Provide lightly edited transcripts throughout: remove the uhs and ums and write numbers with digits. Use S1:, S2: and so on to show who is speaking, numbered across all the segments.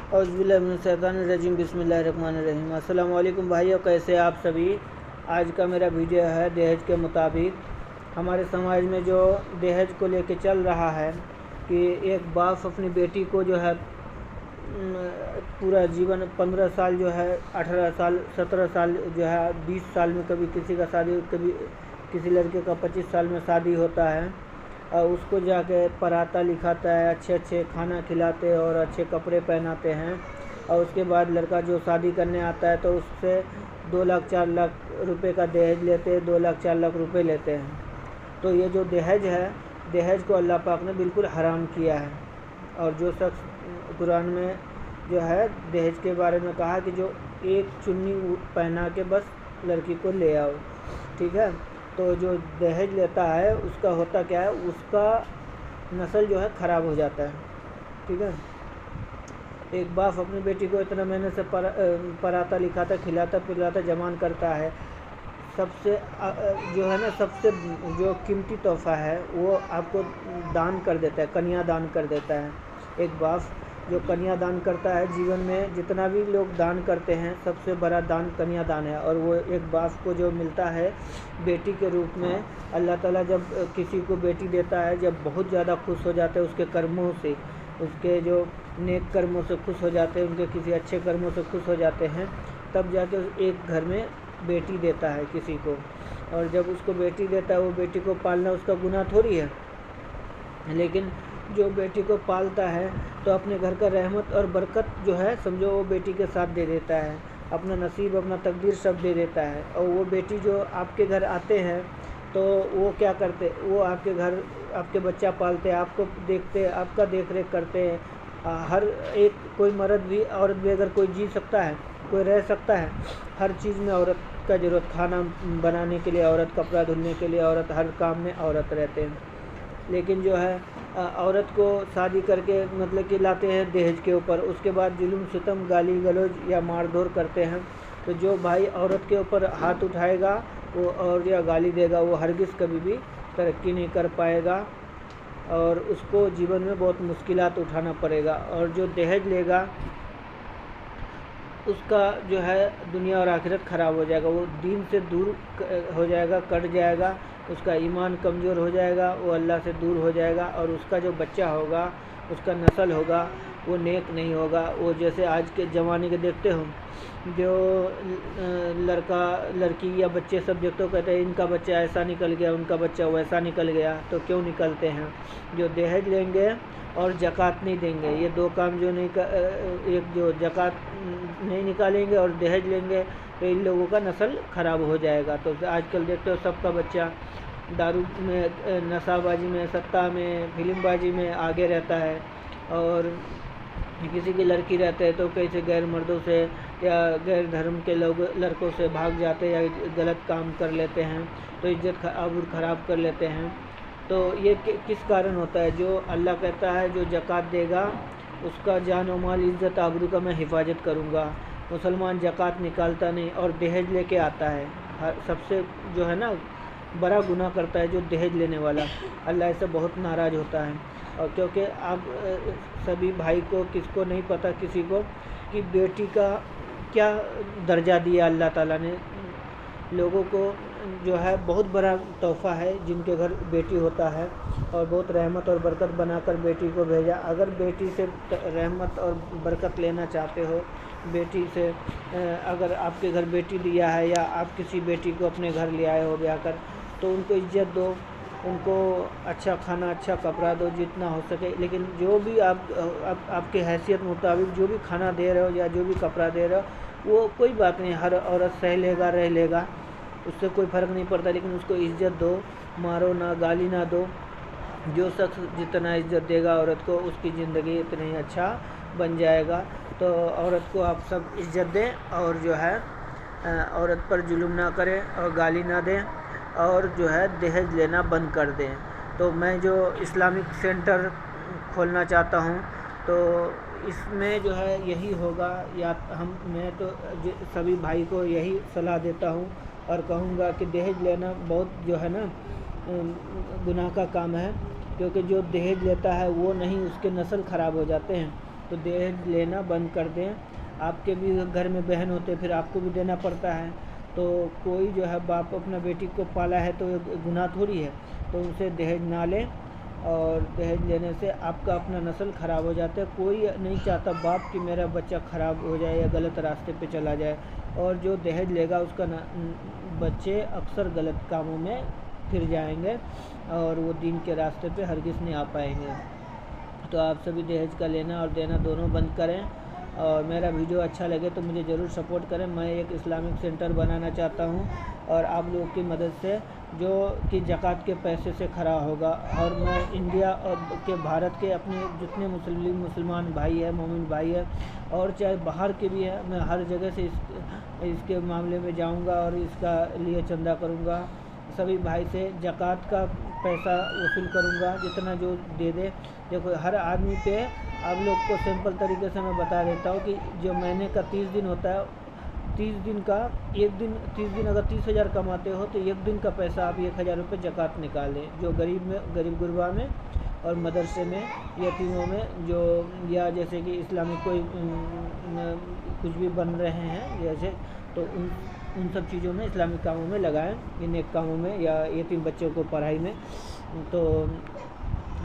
S1: औज़ुबिल्लाहिमिनश्शैतानिर्रजीम बिस्मिल्लाहिर्रहमानिर्रहीम। अस्सलाम वालेकुम भाइयों, कैसे आप सभी। आज का मेरा वीडियो है दहेज के मुताबिक। हमारे समाज में जो दहेज को लेके चल रहा है कि एक बाप अपनी बेटी को जो है पूरा जीवन 15 साल जो है 18 साल 17 साल जो है 20 साल में कभी किसी का शादी, कभी किसी लड़के का 25 साल में शादी होता है और उसको जाके पढ़ाता लिखाता है, अच्छे अच्छे खाना खिलाते और अच्छे कपड़े पहनाते हैं। और उसके बाद लड़का जो शादी करने आता है तो उससे 2 लाख 4 लाख रुपए का दहेज लेते हैं, 2 लाख 4 लाख रुपए लेते हैं। तो ये जो दहेज है, दहेज को अल्लाह पाक ने बिल्कुल हराम किया है। और जो शख्स कुरान में जो है दहेज के बारे में कहा कि जो एक चुन्नी पहना के बस लड़की को ले आओ, ठीक है। तो जो दहेज लेता है उसका होता क्या है, उसका नस्ल जो है ख़राब हो जाता है, ठीक है। एक बाप अपनी बेटी को इतना मेहनत से पढ़ाता लिखाता खिलाता पिलाता जवान करता है, सबसे जो है ना सबसे जो कीमती तोहफ़ा है वो आपको दान कर देता है, कन्या दान कर देता है। एक बाप जो कन्या दान करता है, जीवन में जितना भी लोग दान करते हैं सबसे बड़ा दान कन्या दान है। और वो एक बाप को जो मिलता है बेटी के रूप में, अल्लाह ताला जब किसी को बेटी देता है, जब बहुत ज़्यादा खुश हो जाते हैं उसके कर्मों से, उसके जो नेक कर्मों से खुश हो जाते हैं, उनके किसी अच्छे कर्मों से खुश हो जाते हैं, तब जाके एक घर में बेटी देता है किसी को। और जब उसको बेटी देता है, वो बेटी को पालना उसका गुनाह थोड़ी है, लेकिन जो बेटी को पालता है तो अपने घर का रहमत और बरकत जो है समझो वो बेटी के साथ दे देता है, अपना नसीब अपना तकदीर सब दे देता है। और वो बेटी जो आपके घर आते हैं तो वो क्या करते, वो आपके घर आपके बच्चा पालते हैं, आपको देखते, आपका देख रेख करते हैं। हर एक कोई मर्द भी औरत भी अगर कोई जी सकता है, कोई रह सकता है, हर चीज़ में औरत का ज़रूरत, खाना बनाने के लिए औरत, कपड़ा धुलने के लिए औरत, हर काम में औरत रहते हैं। लेकिन जो है औरत को शादी करके मतलब कि लाते हैं दहेज के ऊपर, उसके बाद जुल्म सितम गाली गलौज या मारधोर करते हैं। तो जो भाई औरत के ऊपर हाथ उठाएगा वो और या गाली देगा, वो हरगिज़ कभी भी तरक्की नहीं कर पाएगा और उसको जीवन में बहुत मुश्किलात उठाना पड़ेगा। और जो दहेज लेगा उसका जो है दुनिया और आखिरत ख़राब हो जाएगा, वो दीन से दूर हो जाएगा, कट जाएगा, उसका ईमान कमज़ोर हो जाएगा, वो अल्लाह से दूर हो जाएगा। और उसका जो बच्चा होगा, उसका नस्ल होगा, वो नेक नहीं होगा। वो जैसे आज के ज़माने के देखते हो, जो लड़का लड़की या बच्चे सब देखते हो, कहते हैं इनका बच्चा ऐसा निकल गया, उनका बच्चा वैसा निकल गया। तो क्यों निकलते हैं? जो दहेज लेंगे और ज़कात नहीं देंगे, ये दो काम जो नहीं एक जो ज़कात नहीं निकालेंगे और दहेज लेंगे तो इन लोगों का नस्ल ख़राब हो जाएगा। तो आजकल देखते हो सबका बच्चा दारू में, नशाबाजी में, सट्टा में, फिल्मबाजी में आगे रहता है। और किसी की लड़की रहते हैं तो कैसे गैर मर्दों से या गैर धर्म के लोग लड़कों से भाग जाते हैं या गलत काम कर लेते हैं, तो इज्जत आबरू ख़राब कर लेते हैं। तो ये किस कारण होता है? जो अल्लाह कहता है जो ज़कात देगा उसका जान और माल इज़्ज़त आबरू का मैं हिफाजत करूँगा। मुसलमान ज़कात निकालता नहीं और दहेज लेके आता है। सबसे जो है ना बड़ा गुनाह करता है जो दहेज लेने वाला, अल्लाह से बहुत नाराज़ होता है। और क्योंकि आप सभी भाई को, किसको नहीं पता किसी को कि बेटी का क्या दर्जा दिया अल्लाह ताला ने लोगों को। जो है बहुत बड़ा तोहफ़ा है जिनके घर बेटी होता है, और बहुत रहमत और बरकत बनाकर बेटी को भेजा। अगर बेटी से रहमत और बरकत लेना चाहते हो, बेटी से अगर आपके घर बेटी दिया है या आप किसी बेटी को अपने घर ले आए हो ब्याह कर, तो उनको इज्जत दो, उनको अच्छा खाना अच्छा कपड़ा दो जितना हो सके। लेकिन जो भी आपके हैसियत मुताबिक जो भी खाना दे रहे हो या जो भी कपड़ा दे रहे हो वो कोई बात नहीं, हर औरत सह लेगा, रह लेगा, उससे कोई फ़र्क नहीं पड़ता। लेकिन उसको इज़्ज़त दो, मारो ना, गाली ना दो। जो शख्स जितना इज़्ज़त देगा औरत को, उसकी ज़िंदगी इतना ही अच्छा बन जाएगा। तो औरत को आप सब इज़्ज़त दें और जो है औरत पर जुल्म ना करें और गाली ना दें और जो है दहेज लेना बंद कर दें। तो मैं जो इस्लामिक सेंटर खोलना चाहता हूँ तो इसमें जो है यही होगा, या मैं तो सभी भाई को यही सलाह देता हूँ और कहूँगा कि दहेज लेना बहुत जो है ना गुनाह का काम है। क्योंकि जो दहेज लेता है वो नहीं, उसके नस्ल ख़राब हो जाते हैं। तो दहेज लेना बंद कर दें। आपके भी घर में बहन होते फिर आपको भी देना पड़ता है, तो कोई जो है बाप अपना बेटी को पाला है तो ये गुनाह थोड़ी है, तो उनसे दहेज ना लें। और दहेज लेने से आपका अपना नस्ल ख़राब हो जाता है। कोई नहीं चाहता बाप कि मेरा बच्चा ख़राब हो जाए या गलत रास्ते पे चला जाए, और जो दहेज लेगा उसका बच्चे अक्सर गलत कामों में फिर जाएंगे और वो दीन के रास्ते पे हरगिज़ नहीं आ पाएंगे। तो आप सभी दहेज का लेना और देना दोनों बंद करें। और मेरा वीडियो अच्छा लगे तो मुझे ज़रूर सपोर्ट करें। मैं एक इस्लामिक सेंटर बनाना चाहता हूं और आप लोगों की मदद से, जो कि ज़कात के पैसे से खड़ा होगा। और मैं इंडिया के भारत के अपने जितने मुसलमान भाई हैं, मोमिन भाई हैं, और चाहे बाहर के भी हैं, मैं हर जगह से इसके मामले में जाऊंगा और इसका लिए चंदा करूंगा। सभी भाई से ज़कात का पैसा वसूल करूंगा, जितना जो दे दे। देखो हर आदमी पे, आप लोग को सिंपल तरीके से मैं बता देता हूँ कि जो महीने का 30 दिन होता है, 30 दिन का एक दिन, 30 दिन अगर 30,000 कमाते हो तो एक दिन का पैसा आप 1,000 रुपये ज़कात निकालें, जो गरीब गुरबा में और मदरसे में, यतीमों में, जो या जैसे कि इस्लामिक कोई कुछ भी बन रहे हैं जैसे, तो उन सब चीज़ों में, इस्लामिक कामों में लगाएं, इन नेक कामों में, या यतीम बच्चों को पढ़ाई में। तो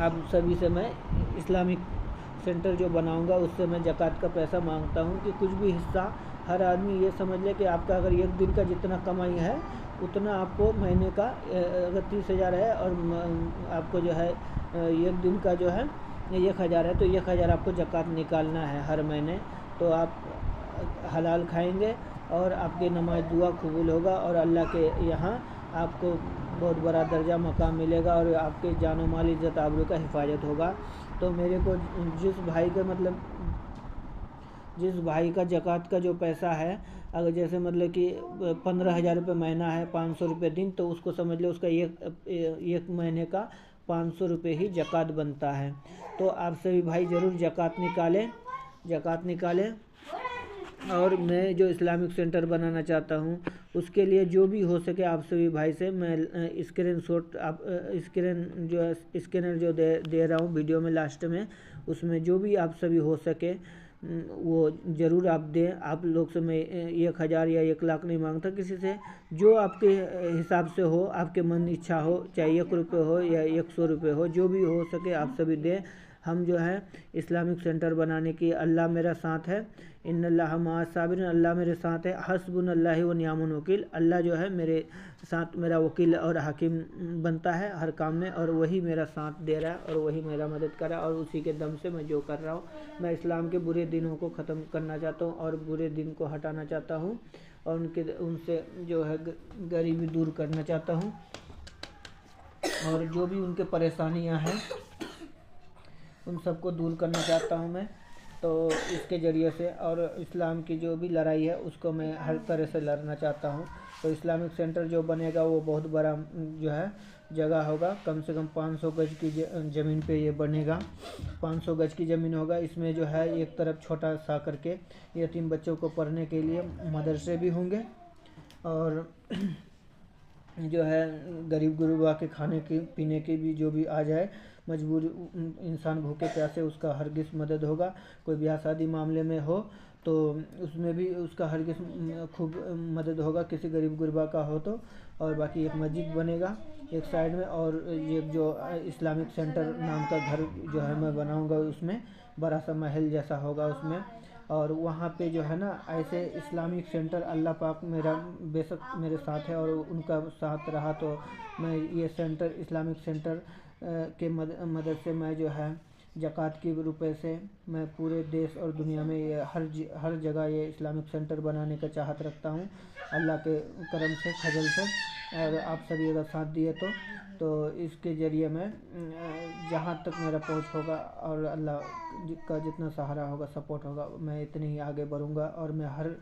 S1: आप सभी से मैं इस्लामिक सेंटर जो बनाऊंगा उससे मैं ज़कात का पैसा मांगता हूं कि कुछ भी हिस्सा, हर आदमी ये समझ ले कि आपका अगर एक दिन का जितना कमाई है उतना आपको महीने का, अगर 30,000 है और आपको जो है एक दिन का जो है 1,000 है, तो 1,000 आपको ज़कात निकालना है हर महीने। तो आप हलाल खाएंगे और आपकी नमाज दुआ कबूल होगा और अल्लाह के यहाँ आपको बहुत बड़ा दर्जा मकाम मिलेगा और आपके जानो माल इज़्ज़त आबरू का हिफाजत होगा। तो मेरे को जिस भाई का ज़कात का जो पैसा है, अगर जैसे मतलब कि 15,000 रुपये महीना है, 500 रुपये दिन, तो उसको समझ लो उसका एक महीने का 500 रुपये ही ज़कात बनता है। तो आप सभी भाई ज़रूर ज़कात निकालें। और मैं जो इस्लामिक सेंटर बनाना चाहता हूँ उसके लिए जो भी हो सके आप सभी भाई से मैं स्कैनर जो दे रहा हूँ वीडियो में लास्ट में, उसमें जो भी आप सभी हो सके वो ज़रूर आप दें। आप लोग से मैं 1,000 या 1,00,000 नहीं मांगता किसी से, जो आपके हिसाब से हो, आपके मन इच्छा हो, चाहे 1 रुपये हो या 100 रुपये हो, जो भी हो सके आप सभी दें। हम जो है इस्लामिक सेंटर बनाने की, अल्लाह मेरा साथ है, इन्नल्लाह मअस साबिरीन, अल्लाह मेरे साथ है, हस्बुनल्लाहु व निअमल वकील, अल्लाह जो है मेरे साथ मेरा वकील और हाकिम बनता है हर काम में, और वही मेरा साथ दे रहा है और वही मेरा मदद कर रहा है, और उसी के दम से मैं जो कर रहा हूँ, मैं इस्लाम के बुरे दिनों को ख़त्म करना चाहता हूँ और बुरे दिन को हटाना चाहता हूँ और उनसे जो है गरीबी दूर करना चाहता हूँ, और जो भी उनके परेशानियाँ हैं उन सबको दूर करना चाहता हूँ मैं। तो इसके ज़रिए से, और इस्लाम की जो भी लड़ाई है उसको मैं हर तरह से लड़ना चाहता हूँ। तो इस्लामिक सेंटर जो बनेगा वो बहुत बड़ा जो है जगह होगा, कम से कम 500 गज की ज़मीन पे ये बनेगा। 500 गज की ज़मीन होगा। इसमें जो है एक तरफ छोटा सा करके यतीम बच्चों को पढ़ने के लिए मदरसे भी होंगे, और जो है गरीब गुरबा के खाने की पीने की भी, जो भी आ जाए मजबूर इंसान भूखे प्यासे, उसका हरगिज़ मदद होगा। कोई ब्याह शादी मामले में हो तो उसमें भी उसका हरगिज़ खूब मदद होगा, किसी गरीब गुरबा का हो तो। और बाकी एक मस्जिद बनेगा एक साइड में, और ये जो इस्लामिक सेंटर नाम का घर जो है मैं बनाऊंगा, उसमें बड़ा सा महल जैसा होगा उसमें। और वहाँ पे जो है ना ऐसे इस्लामिक सेंटर, अल्लाह पाक मेरा बेशक मेरे साथ है और उनका साथ रहा तो मैं ये सेंटर, इस्लामिक सेंटर के मदद से मैं जो है ज़कात के रुपए से मैं पूरे देश और दुनिया में ये हर जगह ये इस्लामिक सेंटर बनाने का चाहत रखता हूँ, अल्लाह के करम से, फजल से। और आप सभी अगर साथ दिए तो इसके ज़रिए मैं जहाँ तक मेरा पहुँच होगा और अल्लाह का जितना सहारा होगा, सपोर्ट होगा, मैं इतने ही आगे बढ़ूँगा। और मैं हर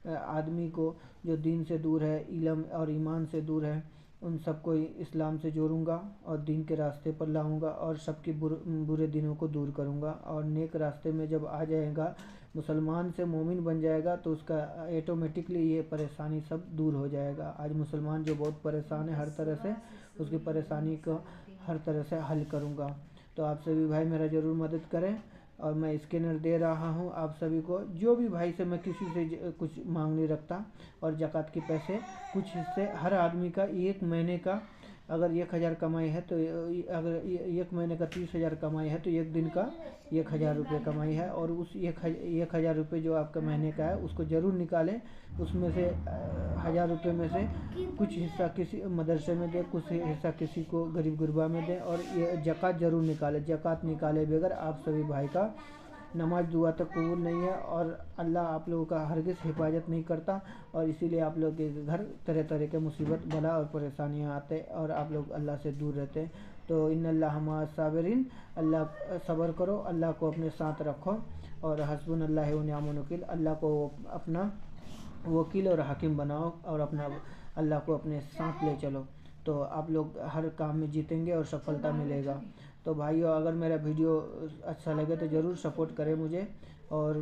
S1: आदमी को जो दीन से दूर है, इल्म और ईमान से दूर है, उन सबको इस्लाम से जोड़ूंगा और दीन के रास्ते पर लाऊंगा और सबकी बुरे दिनों को दूर करूंगा। और नेक रास्ते में जब आ जाएगा, मुसलमान से मोमिन बन जाएगा, तो उसका ऑटोमेटिकली ये परेशानी सब दूर हो जाएगा। आज मुसलमान जो बहुत परेशान है हर तरह से, उसकी परेशानी को हर तरह से हल करूंगा। तो आप सभी भाई मेरा ज़रूर मदद करें। और मैं स्कैनर दे रहा हूँ आप सभी को। जो भी भाई से, मैं किसी से कुछ मांग नहीं रखता। और ज़कात के पैसे कुछ हिस्से हर आदमी का, एक महीने का अगर 1000 कमाई है तो अगर एक महीने का 30,000 कमाई है तो एक दिन का 1000 रुपये कमाई है। और उस 1000 रुपये जो आपका महीने का है उसको ज़रूर निकालें। उसमें से 1000 रुपये में से कुछ हिस्सा किसी मदरसे में दें, कुछ हिस्सा किसी को गरीब गुरबा में दें। और ये ज़कात ज़रूर निकालें। ज़कात निकाले बगैर आप सभी भाई का नमाज दुआ तक कबूल नहीं है, और अल्लाह आप लोगों का हरगिज़ हिफाजत नहीं करता। और इसीलिए आप लोग के घर तरह तरह के मुसीबत बला और परेशानियां आते और आप लोग अल्लाह से दूर रहते हैं। तो इन्नल्लाह मअ साबिरीन, अल्लाह सब्र करो, अल्लाह को अपने साथ रखो। और हस्बुनल्लाह व निअमल वकील, अल्लाह को अपना वकील और हाकिम बनाओ और अपना अल्लाह को अपने साथ ले चलो, तो आप लोग हर काम में जीतेंगे और सफलता मिलेगा। तो भाइयों, अगर मेरा वीडियो अच्छा लगे तो ज़रूर सपोर्ट करें मुझे। और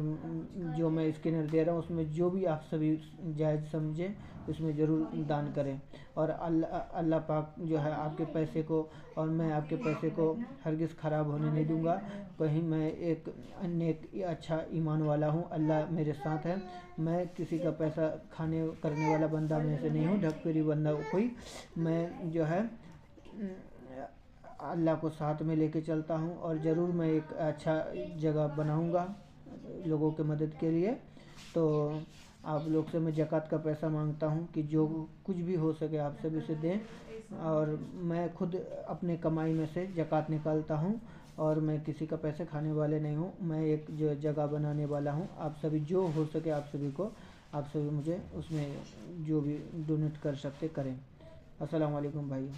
S1: जो मैं स्कैनर दे रहा हूँ उसमें जो भी आप सभी जायज़ समझें उसमें ज़रूर दान करें। और अल्लाह पाक जो है आपके पैसे को और मैं आपके पैसे को हरगिज़ ख़राब होने नहीं दूंगा। कहीं मैं एक नेक अच्छा ईमान वाला हूँ, अल्लाह मेरे साथ है। मैं किसी का पैसा खाने करने वाला बंदा में से नहीं हूँ, ढकपेरी बंदा कोई। मैं जो है अल्लाह को साथ में लेके चलता हूँ। और ज़रूर मैं एक अच्छा जगह बनाऊँगा लोगों के मदद के लिए। तो आप लोग से मैं ज़कात का पैसा मांगता हूँ कि जो कुछ भी हो सके आप सभी से दें। और मैं खुद अपने कमाई में से ज़कात निकालता हूँ, और मैं किसी का पैसे खाने वाले नहीं हूँ। मैं एक जो जगह बनाने वाला हूँ। आप सभी जो हो सके आप सभी को, आप सभी मुझे उसमें जो भी डोनेट कर सकते करें। अस्सलाम वालेकुम भाई।